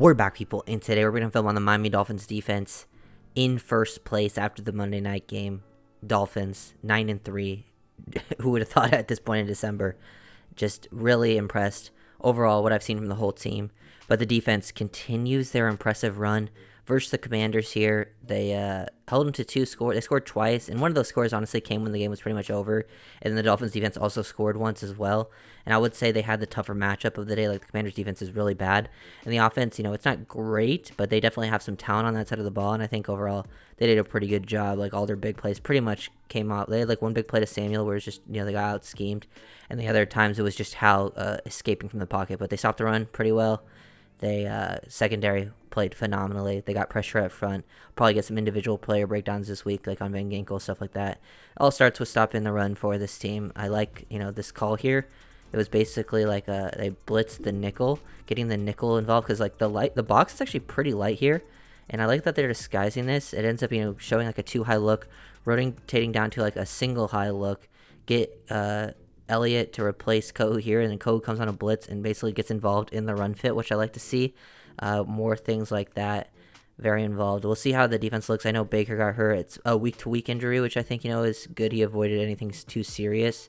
We're back, people, and today we're going to film on the Miami Dolphins defense in first place after the Monday night game. Dolphins 9-3. Who would have thought at this point in December? Just really impressed overall what I've seen from the whole team. But the defense continues their impressive run versus the Commanders here. They held them to 2 scores. They scored twice, and one of those scores honestly came when the game was pretty much over. And then the Dolphins defense also scored once as well. And I would say they had the tougher matchup of the day. Like, the Commanders defense is really bad. And the offense, it's not great, but they definitely have some talent on that side of the ball. And I think overall they did a pretty good job. Like, all their big plays pretty much came out. They had like one big play to Samuel where it's just, they got out schemed. And the other times it was just Hal escaping from the pocket. But they stopped the run pretty well. They secondary played phenomenally. They got pressure up front. Probably get some individual player breakdowns this week, like on Van Ginkel, stuff like that. It all starts with stopping the run for this team. I like, this call here. It was basically like they blitzed the nickel, getting the nickel involved because like the box is actually pretty light here, and I like that they're disguising this. It ends up showing like a 2 high look, rotating down to like a single high look. Get Elliott to replace Kohu here, and then Kohu comes on a blitz and basically gets involved in the run fit, which I like to see. More things like that, very involved. We'll see how the defense looks. I know Baker got hurt. It's a week-to-week injury, which I think, is good. He avoided anything too serious.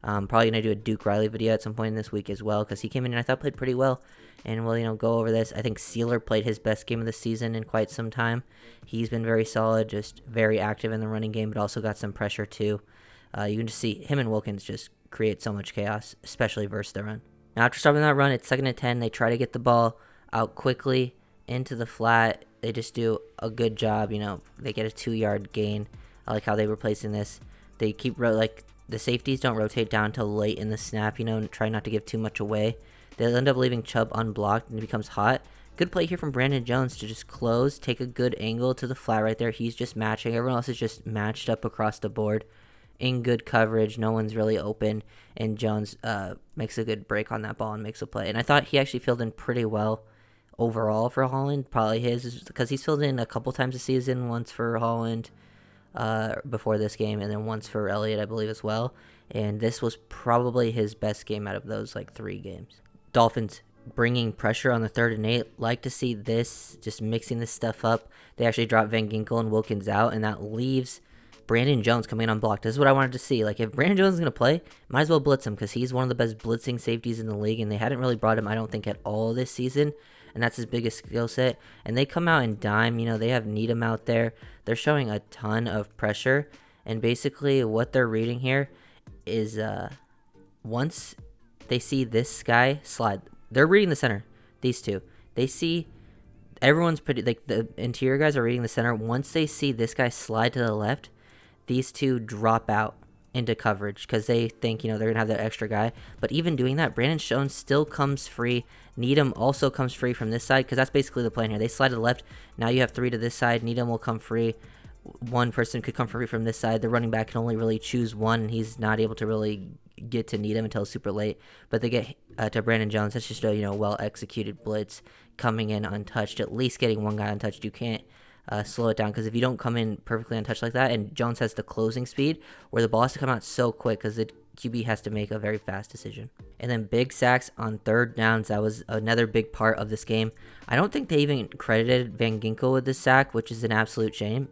Probably going to do a Duke Riley video at some point in this week as well, because he came in and I thought played pretty well. And we'll, go over this. I think Sealer played his best game of the season in quite some time. He's been very solid, just very active in the running game, but also got some pressure too. You can just see him and Wilkins just create so much chaos, especially versus the run. Now, after stopping that run, it's 2nd and 10. They try to get the ball out quickly into the flat. They just do a good job. They get a 2-yard gain. I like how they were placing this. They keep the safeties don't rotate down till late in the snap, and try not to give too much away. They'll end up leaving Chubb unblocked, and it becomes hot. Good play here from Brandon Jones to just close, take a good angle to the flat right there. He's just matching. Everyone else is just matched up across the board in good coverage. No one's really open, and Jones makes a good break on that ball and makes a play. And I thought he actually filled in pretty well overall for Holland. Probably his, because he's filled in a couple times this season, once for Holland before this game, and then once for Elliott, I believe, as well. And this was probably his best game out of those 3 games. Dolphins bringing pressure on the 3rd and 8. Like to see this, just mixing this stuff up. They actually dropped Van Ginkel and Wilkins out, and that leaves Brandon Jones coming in unblocked. This is what I wanted to see. If Brandon Jones is going to play, might as well blitz him, because he's one of the best blitzing safeties in the league, and they hadn't really brought him, I don't think, at all this season. And that's his biggest skill set. And they come out and dime. They have Needham out there. They're showing a ton of pressure. And basically what they're reading here is once they see this guy slide, they're reading the center, these two. They see everyone's pretty, the interior guys are reading the center. Once they see this guy slide to the left, these two drop out into coverage because they think, they're going to have that extra guy. But even doing that, Brandon Jones still comes free. Needham also comes free from this side, because that's basically the plan here. They slide to the left. Now you have 3 to this side. Needham will come free. One person could come free from this side. The running back can only really choose one, and he's not able to really get to Needham until super late. But they get to Brandon Jones. That's just a well-executed blitz coming in untouched. At least getting one guy untouched. You can't slow it down, because if you don't come in perfectly untouched like that, and Jones has the closing speed where the ball has to come out so quick because the QB has to make a very fast decision. And then big sacks on 3rd downs. That was another big part of this game. I don't think they even credited Van Ginkel with this sack, which is an absolute shame.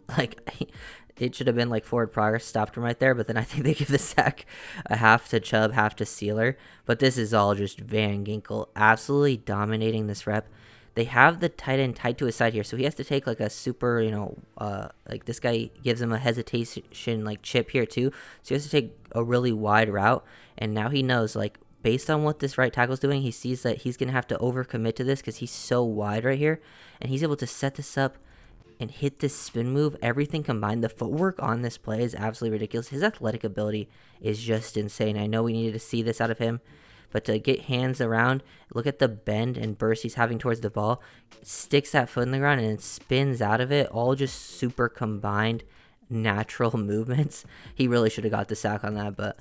It should have been forward progress, stopped him right there, but then I think they give the sack a half to Chubb, half to Sealer. But this is all just Van Ginkel absolutely dominating this rep. They have the tight end tied to his side here, so he has to take a super, this guy gives him a hesitation chip here too. So he has to take a really wide route, and now he knows based on what this right tackle's doing, he sees that he's gonna have to overcommit to this because he's so wide right here, and he's able to set this up and hit this spin move. Everything combined, the footwork on this play is absolutely ridiculous. His athletic ability is just insane. I know we needed to see this out of him. But to get hands around, look at the bend and burst he's having towards the ball, sticks that foot in the ground and then spins out of it, all just super combined natural movements. He really should have got the sack on that, but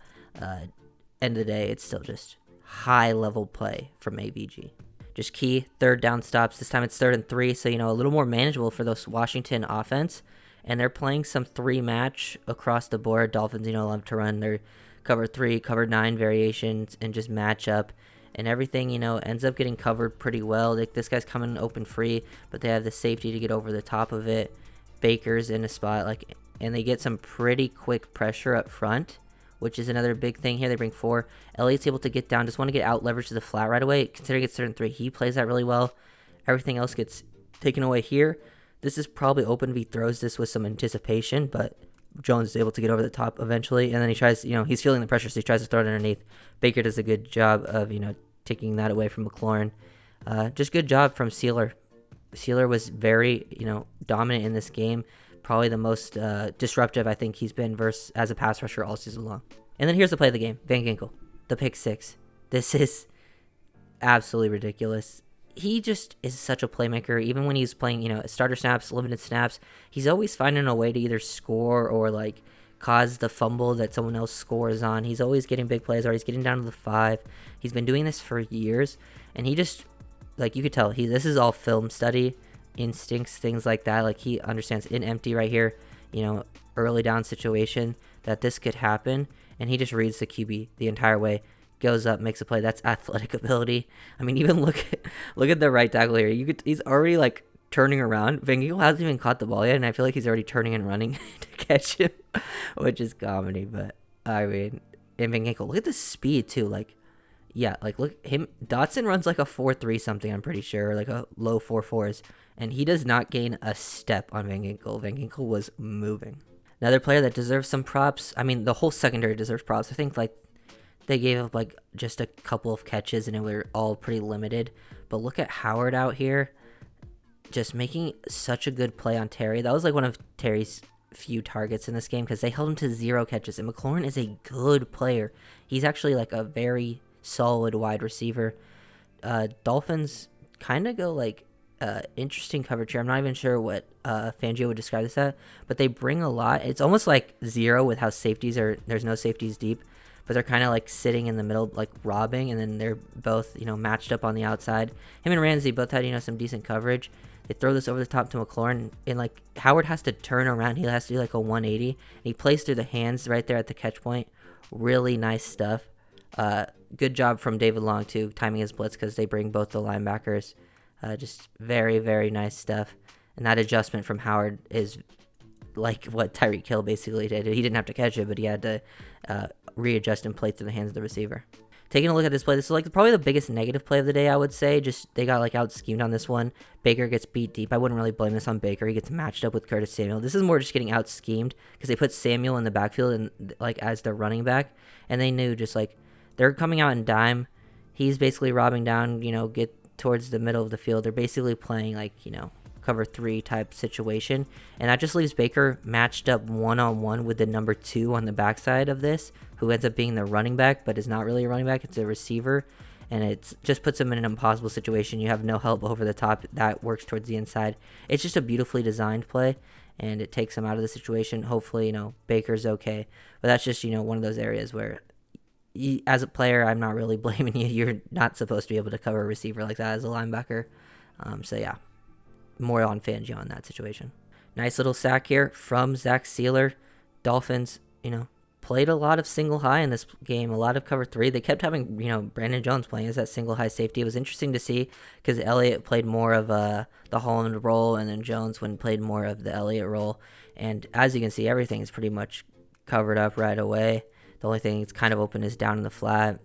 end of the day, it's still just high-level play from AVG. Just key 3rd down stops. This time it's 3rd and 3, so, a little more manageable for those Washington offense. And they're playing some 3-match across the board. Dolphins, love to run their cover 3, cover 9 variations and just match up and everything, ends up getting covered pretty well. Like, this guy's coming open free, but they have the safety to get over the top of it. Baker's in a spot, and they get some pretty quick pressure up front, which is another big thing here. They bring 4. Elliott's able to get down, just want to get out leverage to the flat right away. Considering it's 3rd and 3, he plays that really well. Everything else gets taken away here. This is probably open if he throws this with some anticipation, but Jones is able to get over the top eventually, and then he tries, he's feeling the pressure, so he tries to throw it underneath. Baker does a good job of, taking that away from McLaurin. Just good job from Sealer. Sealer was very, dominant in this game. Probably the most disruptive I think he's been as a pass rusher all season long. And then here's the play of the game. Van Ginkel, the pick 6. This is absolutely ridiculous. He just is such a playmaker. Even when he's playing, starter snaps, limited snaps, he's always finding a way to either score or cause the fumble that someone else scores on. He's always getting big plays, or he's getting down to the 5. He's been doing this for years, and he just, you could tell, this is all film study, instincts, things like that. He understands in empty right here, early down situation that this could happen, and he just reads the QB the entire way. Goes up, makes a play. That's athletic ability. I mean, even look at the right tackle here. He's already turning around. Van Ginkel hasn't even caught the ball yet, and I feel like he's already turning and running to catch him, which is comedy. But I mean, and Van Ginkel, look at the speed too. Look him. Dotson runs a 4.3 something. I'm pretty sure, a low 4.4s, and he does not gain a step on Van Ginkel. Van Ginkel was moving. Another player that deserves some props. I mean, the whole secondary deserves props. I think they gave up just a couple of catches, and it were all pretty limited. But look at Howard out here, just making such a good play on Terry. That was one of Terry's few targets in this game, because they held him to 0 catches. And McLaurin is a good player. He's actually a very solid wide receiver. Dolphins kind of go interesting coverage here. I'm not even sure what Fangio would describe this at, but they bring a lot. It's almost like 0 with how there's no safeties deep, but they're kind of sitting in the middle, robbing, and then they're both, matched up on the outside. Him and Ramsey both had, some decent coverage. They throw this over the top to McLaurin, and Howard has to turn around. He has to do a 180, and he plays through the hands right there at the catch point. Really nice stuff. Good job from David Long too, timing his blitz, because they bring both the linebackers. Just very, very nice stuff. And that adjustment from Howard is what Tyreek Hill basically did. He didn't have to catch it, but he had to readjust and play through the hands of the receiver. Taking a look at this play, this is probably the biggest negative play of the day, I would say. Just they got out schemed on this one. Baker gets beat deep. I wouldn't really blame this on Baker. He gets matched up with Curtis Samuel. This is more just getting out schemed, because they put Samuel in the backfield and as their running back, and they knew just they're coming out in dime. He's basically robbing down, get towards the middle of the field. They're basically playing cover 3 type situation, and that just leaves Baker matched up one-on-one with the number 2 on the backside of this, who ends up being the running back, but is not really a running back. It's a receiver, and it just puts him in an impossible situation. You have no help over the top. That works towards the inside. It's just a beautifully designed play, and it takes him out of the situation. Hopefully, Baker's okay, but that's just one of those areas where as a player, I'm not really blaming you. You're not supposed to be able to cover a receiver like that as a linebacker. So yeah, more on Fangio on that situation. Nice little sack here from Zach Sealer. Dolphins, played a lot of single high in this game, a lot of cover 3. They kept having, Brandon Jones playing as that single high safety. It was interesting to see, because Elliott played more of the Holland role, and then Jones played more of the Elliott role. And as you can see, everything is pretty much covered up right away. The only thing that's kind of open is down in the flat.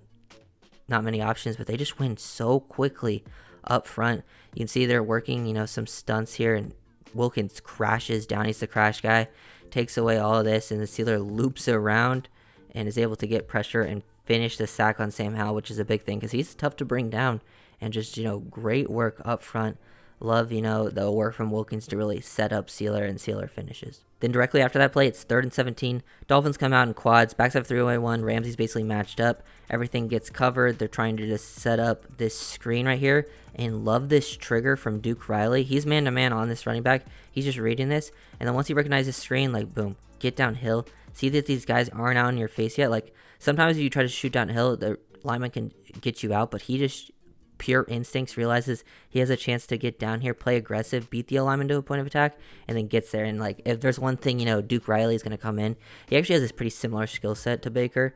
Not many options, but they just win so quickly up front. You can see they're working, some stunts here, and Wilkins crashes down. He's the crash guy. Takes away all of this, and the Steeler loops around and is able to get pressure and finish the sack on Sam Howell, which is a big thing, because he's tough to bring down. And just, great work up front. Love, the work from Wilkins to really set up Sealer, and Sealer finishes. Then directly after that play, it's 3rd and 17. Dolphins come out in quads. Backside 3-1. Ramsey's basically matched up. Everything gets covered. They're trying to just set up this screen right here. And love this trigger from Duke Riley. He's man-to-man on this running back. He's just reading this. And then once he recognizes the screen, boom, get downhill. See that these guys aren't out in your face yet. Sometimes if you try to shoot downhill, the lineman can get you out. But he just pure instincts, realizes he has a chance to get down here, play aggressive, beat the alignment to a point of attack, and then gets there. And like, if there's one thing, Duke Riley is going to come in, he actually has this pretty similar skill set to Baker.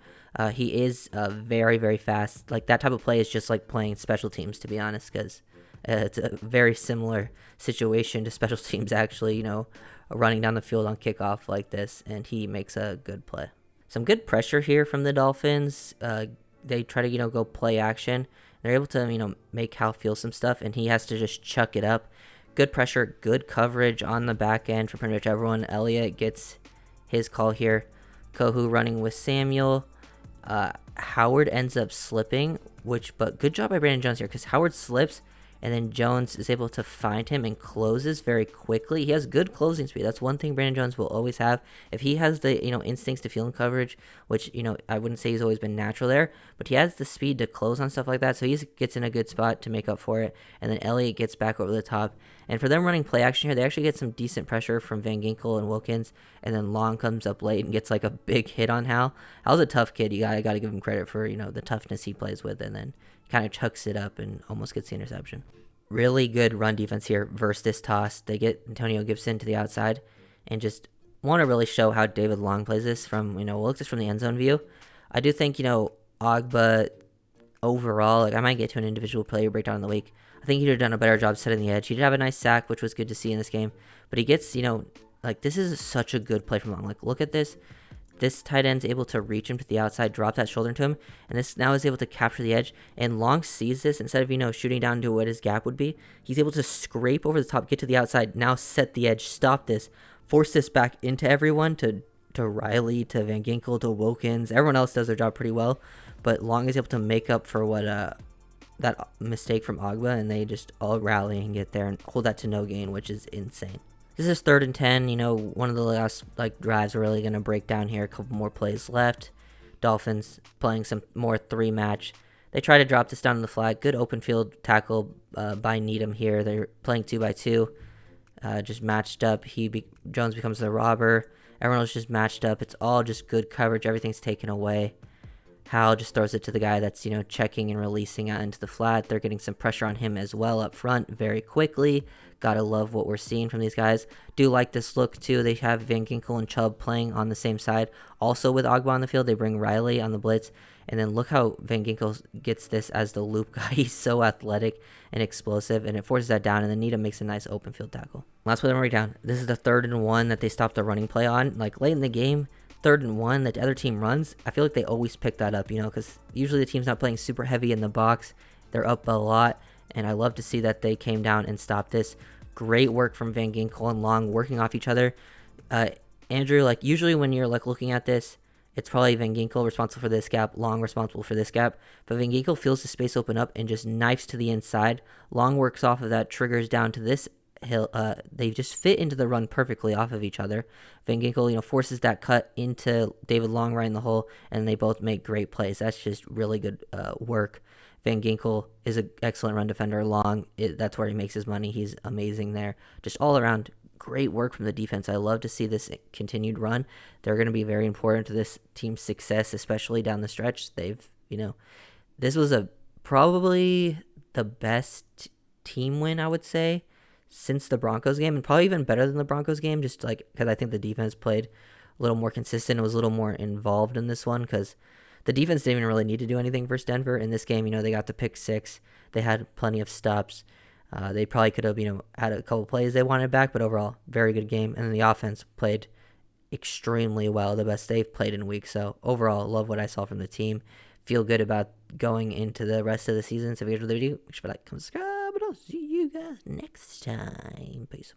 He is very, very fast. Like, that type of play is just like playing special teams, to be honest, because it's a very similar situation to special teams, actually, running down the field on kickoff like this, and he makes a good play. Some good pressure here from the Dolphins. They try to, go play action. They're able to, make Hal feel some stuff, and he has to just chuck it up. Good pressure, good coverage on the back end for pretty much everyone. Elliott gets his call here. Kohu running with Samuel. Howard ends up slipping, but good job by Brandon Jones here, because Howard slips, and then Jones is able to find him and closes very quickly. He has good closing speed. That's one thing Brandon Jones will always have. If he has the, instincts to feel in coverage, which, I wouldn't say he's always been natural there, but he has the speed to close on stuff like that, so he gets in a good spot to make up for it. And then Elliott gets back over the top. And for them running play action here, they actually get some decent pressure from Van Ginkel and Wilkins, and then Long comes up late and gets like a big hit on Hal. Hal's a tough kid. You gotta give him credit for, the toughness he plays with, and then kind of chucks it up and almost gets the interception. Really good run defense here versus this toss. They get Antonio Gibson to the outside and just want to really show how David Long plays this from, we'll look this from the end zone view. I do think, Ogba overall, like, I might get to an individual player breakdown in the week. I think he would have done a better job setting the edge. He did have a nice sack, which was good to see in this game, but he gets, this is such a good play from Long. Like, look at this. This tight end's able to reach him to the outside, drop that shoulder into him, and this now is able to capture the edge. And Long sees this. Instead of, shooting down to what his gap would be, he's able to scrape over the top, get to the outside, now set the edge, stop this, force this back into everyone, to Riley, to Van Ginkel, to Wilkins. Everyone else does their job pretty well, but Long is able to make up for what that mistake from Ogba, and they just all rally and get there and hold that to no gain, which is insane. This is 3rd and 10, one of the last drives we're really going to break down here. A couple more plays left. Dolphins playing some more 3-match. They try to drop this down in the flat. Good open field tackle by Needham here. They're playing 2-by-2. Just matched up. Jones becomes the robber. Everyone else just matched up. It's all just good coverage. Everything's taken away. Hal just throws it to the guy that's, checking and releasing out into the flat. They're getting some pressure on him as well up front very quickly. Gotta love what we're seeing from these guys. Do like this look, too. They have Van Ginkel and Chubb playing on the same side. Also with Ogba on the field, they bring Riley on the blitz. And then look how Van Ginkel gets this as the loop guy. He's so athletic and explosive, and it forces that down, and then Needham makes a nice open field tackle. Last play, right down. This is the 3rd and 1 that they stopped the running play on. Like, late in the game, 3rd and 1 that the other team runs, I feel like they always pick that up, because usually the team's not playing super heavy in the box. They're up a lot, and I love to see that they came down and stopped this. Great work from Van Ginkel and Long working off each other. Andrew, usually when you're, looking at this, it's probably Van Ginkel responsible for this gap, Long responsible for this gap, but Van Ginkel feels the space open up and just knifes to the inside. Long works off of that, triggers down to this hill. They just fit into the run perfectly off of each other. Van Ginkel, forces that cut into David Long right in the hole, and they both make great plays. That's just really good work. Van Ginkel is an excellent run defender. Long, that's where he makes his money. He's amazing there. Just all around, great work from the defense. I love to see this continued run. They're going to be very important to this team's success, especially down the stretch. They've, this was probably the best team win, I would say, since the Broncos game, and probably even better than the Broncos game, just because I think the defense played a little more consistent. It was a little more involved in this one, because the defense didn't even really need to do anything versus Denver. In this game, they got the pick 6. They had plenty of stops. They probably could have, had a couple plays they wanted back, but overall, very good game. And then the offense played extremely well, the best they've played in a week. So overall, love what I saw from the team. Feel good about going into the rest of the season. So if you guys really do, make sure to like, comment, subscribe, and I'll see you guys next time. Peace.